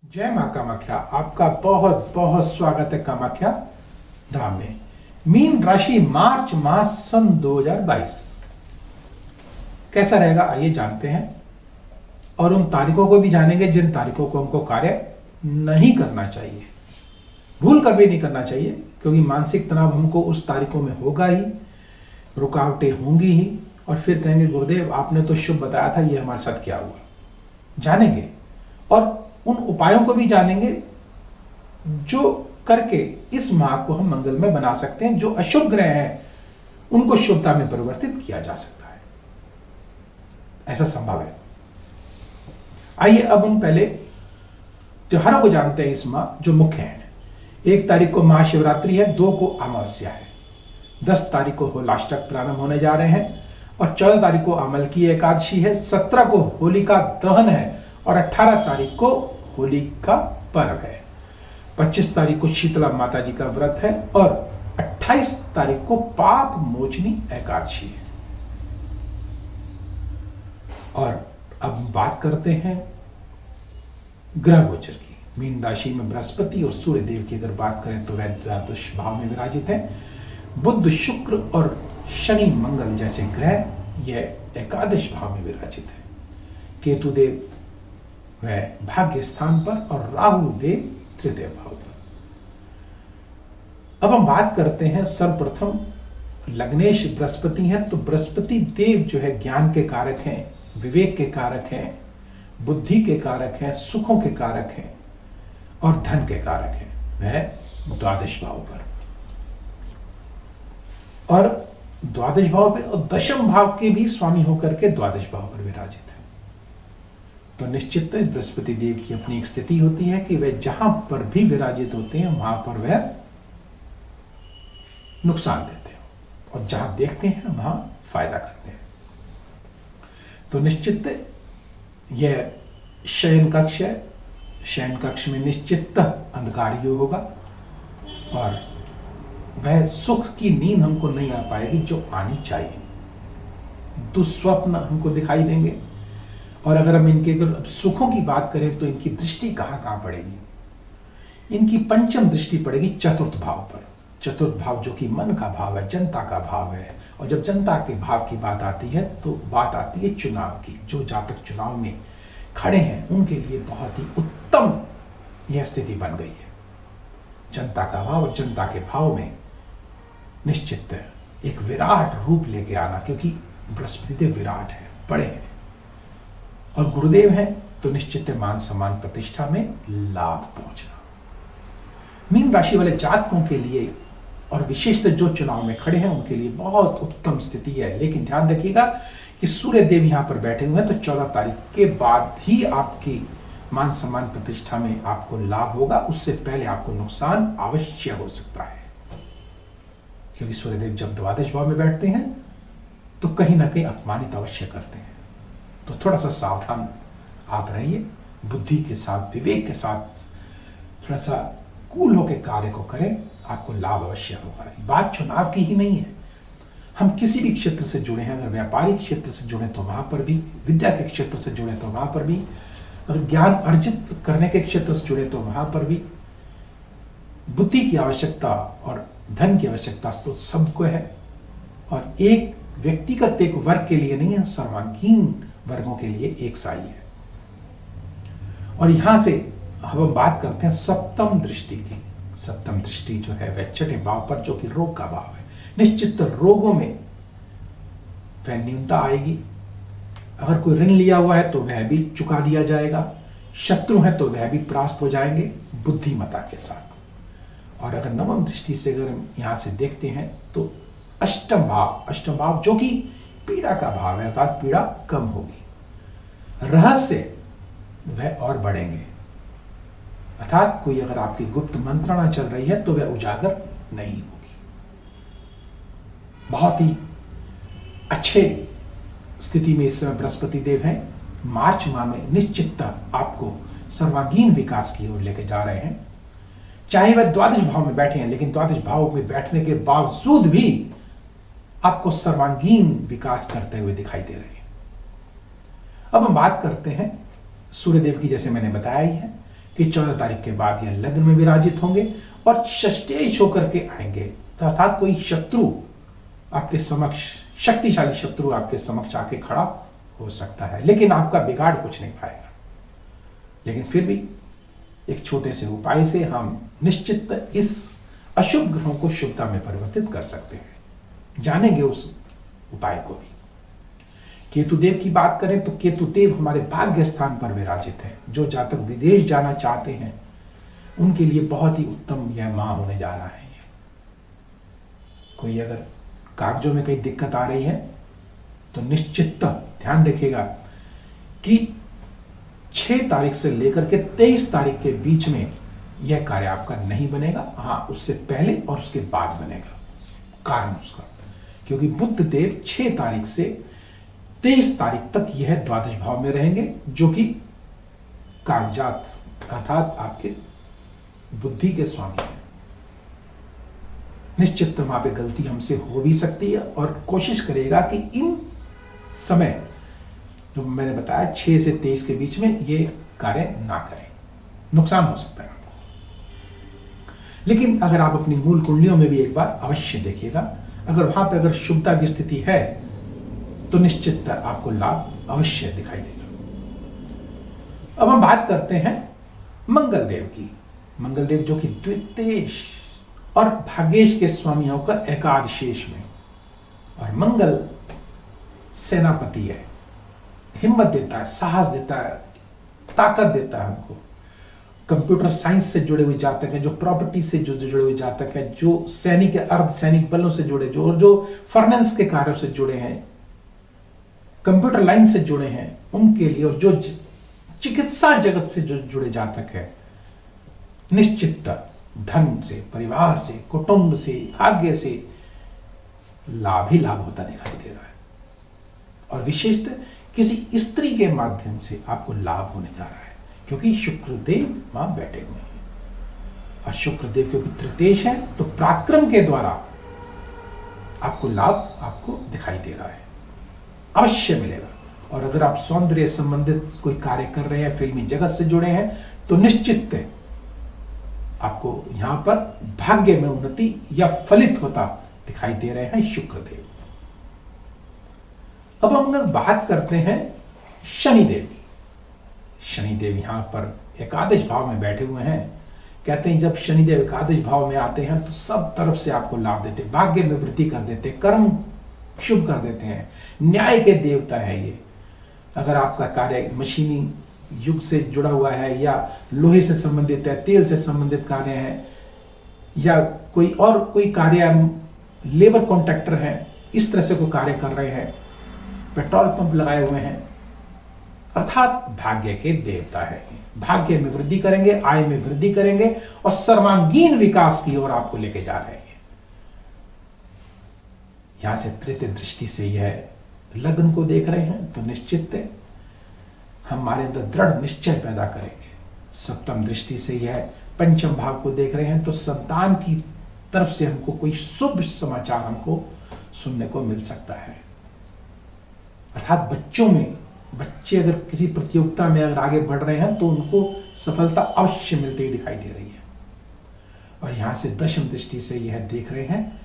जय मां कामाख्या। आपका बहुत बहुत स्वागत है कामाख्या धाम में। मीन राशि मार्च मास सन 2022 कैसा रहेगा आइए जानते हैं, और उन तारीखों को भी जानेंगे जिन तारीखों को हमको कार्य नहीं करना चाहिए, भूल कर भी नहीं करना चाहिए, क्योंकि मानसिक तनाव हमको उस तारीखों में होगा ही, रुकावटें होंगी ही, और फिर कहेंगे गुरुदेव आपने तो शुभ बताया था, ये हमारे साथ क्या हुआ। जानेंगे और उन उपायों को भी जानेंगे जो करके इस माह को हम मंगल में बना सकते हैं। जो अशुभ ग्रह हैं उनको शुभता में परिवर्तित किया जा सकता है, ऐसा संभव है। आइए अब हम पहले त्योहारों को जानते हैं इस माह जो मुख्य हैं। 1 तारीख को महाशिवरात्रि है, 2 को अमावस्या है, 10 तारीख को होलाष्टक प्रारंभ होने जा रहे हैं, और 14 तारीख को अमल की एकादशी है, 17 को होलिका दहन है, और 18 तारीख को होली का पर्व है, 25 तारीख को शीतला माता जी का व्रत है, और 28 तारीख को पाप मोचनी एकादशी है। और अब बात करते हैं ग्रह गोचर की। मीन राशि में बृहस्पति और सूर्य देव की अगर बात करें तो वह द्वादश भाव में विराजित है। बुध, शुक्र और शनि मंगल जैसे ग्रह यह एकादश भाव में विराजित है। केतु देव वह भाग्य स्थान पर, और राहु देव तृतीय भाव पर। अब हम बात करते हैं, सर्वप्रथम लग्नेश बृहस्पति हैं, तो बृहस्पति देव जो है ज्ञान के कारक हैं, विवेक के कारक हैं, बुद्धि के कारक हैं, सुखों के कारक हैं, और धन के कारक हैं। वह द्वादश भाव पर, और द्वादश भाव पे और दशम भाव के भी स्वामी होकर के द्वादश भाव पर विराजित है। तो निश्चित बृहस्पति देव की अपनी एक स्थिति होती है कि वह जहां पर भी विराजित होते हैं वहां पर वह नुकसान देते हैं, और जहां देखते हैं वहां फायदा करते हैं। तो निश्चित यह शयन कक्ष है, शयन कक्ष में निश्चित अंधकार योग होगा, और वह सुख की नींद हमको नहीं आ पाएगी जो आनी चाहिए। दुस्वप्न हमको दिखाई देंगे, और अगर हम इनके सुखों की बात करें तो इनकी दृष्टि कहां कहां पड़ेगी। इनकी पंचम दृष्टि पड़ेगी चतुर्थ भाव पर। चतुर्थ भाव जो कि मन का भाव है, जनता का भाव है, और जब जनता के भाव की बात आती है तो बात आती है चुनाव की। जो जातक चुनाव में खड़े हैं उनके लिए बहुत ही उत्तम यह स्थिति बन गई है। जनता का भाव और जनता के भाव में निश्चित एक विराट रूप लेके आना, क्योंकि बृहस्पति देव विराट है, बड़े हैं, और गुरुदेव हैं, तो निश्चित मान सम्मान प्रतिष्ठा में लाभ पहुंचना। मीन राशि वाले जातकों के लिए, और विशेषतः जो चुनाव में खड़े हैं उनके लिए बहुत उत्तम स्थिति है। लेकिन ध्यान रखिएगा कि सूर्य देव यहां पर बैठे हुए हैं, तो 14 तारीख के बाद ही आपकी मान सम्मान प्रतिष्ठा में आपको लाभ होगा। उससे पहले आपको नुकसान अवश्य हो सकता है, क्योंकि सूर्यदेव जब द्वादश भाव में बैठते हैं तो कहीं ना कहीं अपमानित अवश्य करते हैं। तो थोड़ा सा सावधान आप रहिए, बुद्धि के साथ, विवेक के साथ थोड़ा सा कूल होकर कार्य को करें, आपको लाभ अवश्य होगा। बात चुनाव की ही नहीं है, हम किसी भी क्षेत्र से जुड़े हैं, अगर व्यापारिक क्षेत्र से जुड़े तो वहां पर भी, विद्या के क्षेत्र से जुड़े तो वहां पर भी, अगर ज्ञान अर्जित करने के क्षेत्र से जुड़े तो वहां पर भी, बुद्धि की आवश्यकता और धन की आवश्यकता तो सबको है, और एक व्यक्तिगत एक वर्ग के लिए नहीं है, सर्वांगीण वर्गों के लिए एक सा ही है। और यहां से हम बात करते हैं सप्तम दृष्टि की। सप्तम दृष्टि जो है वह छठे भाव पर, जो कि रोग का भाव है। निश्चित रोगों में वह न्यूनता आएगी। अगर कोई ऋण लिया हुआ है तो वह भी चुका दिया जाएगा, शत्रु है तो वह भी परास्त हो जाएंगे बुद्धिमता के साथ। और अगर नवम दृष्टि से अगर हम यहां से देखते हैं तो अष्टम भाव जो कि पीड़ा का भाव है, अर्थात पीड़ा कम होगी, रहस्य वह और बढ़ेंगे, अर्थात कोई अगर आपकी गुप्त मंत्रणा चल रही है तो वह उजागर नहीं होगी। बहुत ही अच्छे स्थिति में इस समय बृहस्पति देव हैं। मार्च माह में निश्चित आपको सर्वांगीण विकास की ओर लेके जा रहे हैं। चाहे वह द्वादश भाव में बैठे हैं, लेकिन द्वादश भाव में बैठने के बावजूद भी आपको सर्वांगीण विकास करते हुए दिखाई दे रहे हैं। अब हम बात करते हैं सूर्यदेव की, जैसे मैंने बताया ही है कि 14 तारीख के बाद यह लग्न में विराजित होंगे और षष्ठेश होकर के आएंगे। अर्थात कोई शत्रु आपके समक्ष, शक्तिशाली शत्रु आपके समक्ष आके खड़ा हो सकता है, लेकिन आपका बिगाड़ कुछ नहीं पाएगा। लेकिन फिर भी एक छोटे से उपाय से हम निश्चित इस अशुभ ग्रहों को शुभता में परिवर्तित कर सकते हैं। जानेंगे उस उपाय को भी। केतुदेव की बात करें तो केतुदेव हमारे भाग्य स्थान पर विराजित है। जो जातक विदेश जाना चाहते हैं उनके लिए बहुत ही उत्तम यह माह होने जा रहा है। कोई अगर कागजों में कहीं दिक्कत आ रही है तो निश्चित ध्यान रखिएगा कि 6 तारीख से लेकर के 23 तारीख के बीच में यह कार्य आपका नहीं बनेगा। हाँ, उससे पहले और उसके बाद बनेगा। कारण उसका, क्योंकि बुध देव 6 तारीख से 23 तारीख तक यह द्वादश भाव में रहेंगे, जो कि कागजात अर्थात आपके बुद्धि के स्वामी हैं। निश्चित वहां पे गलती हमसे हो भी सकती है और कोशिश करेगा कि इन समय जो मैंने बताया 6 से 23 के बीच में ये कार्य ना करें, नुकसान हो सकता है आपको। लेकिन अगर आप अपनी मूल कुंडलियों में भी एक बार अवश्य देखिएगा, अगर वहां पे अगर शुभता की स्थिति है तो निश्चित आपको लाभ अवश्य दिखाई देगा। अब हम बात करते हैं मंगल देव की। मंगल देव जो कि द्वितीयेश और भाग्येश के स्वामी होकर एकादशेश में, और मंगल सेनापति है, हिम्मत देता है, साहस देता है, ताकत देता है हमको। कंप्यूटर साइंस से जुड़े हुए जातक हैं, जो प्रॉपर्टी से जो जुड़े हुए जातक हैं, जो सैनिक अर्ध सैनिक बलों से जुड़े, जो फाइनेंस के कार्यों से जुड़े हैं, कंप्यूटर लाइन से जुड़े हैं, उनके लिए, और जो चिकित्सा जगत से जो जुड़े जातक हैं, निश्चित धन से, परिवार से, कुटुंब से, भाग्य से लाभ ही लाभ होता दिखाई दे रहा है। और विशेषतः किसी स्त्री के माध्यम से आपको लाभ होने जा रहा है, क्योंकि शुक्रदेव वहां बैठे हुए हैं। और शुक्रदेव क्योंकि तृतीयेश है तो पराक्रम के द्वारा आपको लाभ आपको दिखाई दे रहा है, अवश्य मिलेगा। और अगर आप सौंदर्य संबंधित कोई कार्य कर रहे हैं, फिल्मी जगत से जुड़े हैं, तो निश्चित आपको यहां पर भाग्य में उन्नति या फलित होता दिखाई दे रहे हैं शुक्रदेव। अब हम लोग बात करते हैं शनिदेव की। शनिदेव यहां पर एकादश भाव में बैठे हुए हैं। कहते हैं जब शनिदेव एकादश भाव में आते हैं तो सब तरफ से आपको लाभ देते, भाग्य में वृद्धि कर देते, कर्म शुभ कर देते हैं। न्याय के देवता है ये। अगर आपका कार्य मशीनी युग से जुड़ा हुआ है, या लोहे से संबंधित है, तेल से संबंधित कार्य है, या कोई कार्य लेबर कॉन्ट्रैक्टर है, इस तरह से कोई कार्य कर रहे हैं, पेट्रोल पंप लगाए हुए हैं, अर्थात भाग्य के देवता है। भाग्य में वृद्धि करेंगे, आय में वृद्धि करेंगे और सर्वांगीण विकास की ओर आपको लेके जा रहे हैं। यहां से तृतीय दृष्टि से यह लग्न को देख रहे हैं तो निश्चित हमारे अंदर दृढ़ निश्चय पैदा करेंगे। सप्तम दृष्टि से यह पंचम भाव को देख रहे हैं तो संतान की तरफ से हमको कोई शुभ समाचार हमको सुनने को मिल सकता है। अर्थात बच्चे अगर किसी प्रतियोगिता में अगर आगे बढ़ रहे हैं तो उनको सफलता अवश्य मिलती हुई दिखाई दे रही है। और यहां से दशम दृष्टि से यह देख रहे हैं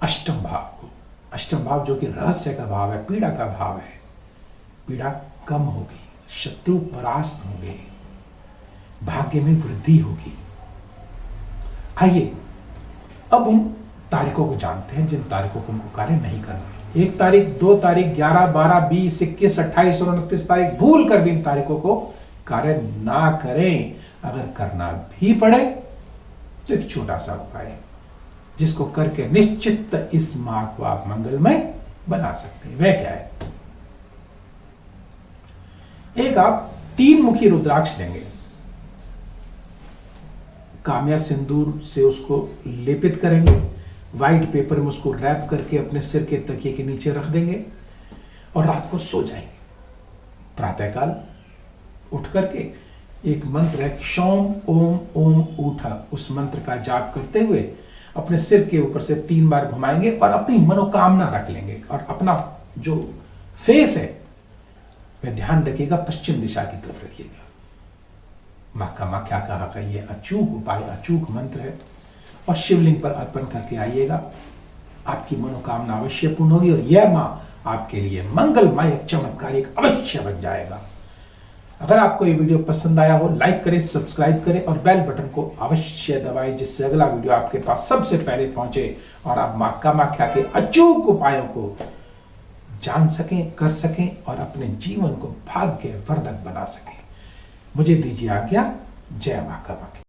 अष्टम भाव को। अष्टम भाव जो कि रहस्य का भाव है, पीड़ा का भाव है। पीड़ा कम होगी, शत्रु परास्त होंगे, भाग्य में वृद्धि होगी। आइए अब उन तारीखों को जानते हैं जिन तारीखों को उनको कार्य नहीं करना। 1 तारीख, 2 तारीख, 11, 12, 20, 21, 28 और 29 तारीख भूल कर भी इन तारीखों को कार्य ना करें। अगर करना भी पड़े तो एक छोटा सा उपाय जिसको करके निश्चित इस माह को आप मंगलमय बना सकते हैं। वह क्या है? एक आप 3 मुखी रुद्राक्ष लेंगे, काम्या सिंदूर से उसको लेपित करेंगे, व्हाइट पेपर में उसको रैप करके अपने सिर के तकिए के नीचे रख देंगे और रात को सो जाएंगे। प्रातःकाल उठ करके एक मंत्र है, शौम ओम ओम ऊठा, उस मंत्र का जाप करते हुए अपने सिर के ऊपर से 3 बार घुमाएंगे और अपनी मनोकामना रख लेंगे। और अपना जो फेस है वह ध्यान रखिएगा पश्चिम दिशा की तरफ रखिएगा। माँ कामाख्या का ये अचूक उपाय, अचूक मंत्र है और शिवलिंग पर अर्पण करके आइएगा। आपकी मनोकामना अवश्य पूर्ण होगी और यह माँ आपके लिए मंगलमय चमत्कारिक अवश्य बन जाएगा। अगर आपको ये वीडियो पसंद आया हो, लाइक करें, सब्सक्राइब करें और बेल बटन को अवश्य दबाएं, जिससे अगला वीडियो आपके पास सबसे पहले पहुंचे और आप माँ कामाख्या के अचूक उपायों को जान सकें, कर सकें और अपने जीवन को भाग्यवर्धक बना सकें। मुझे दीजिए आज्ञा। जय माँ कामाख्या।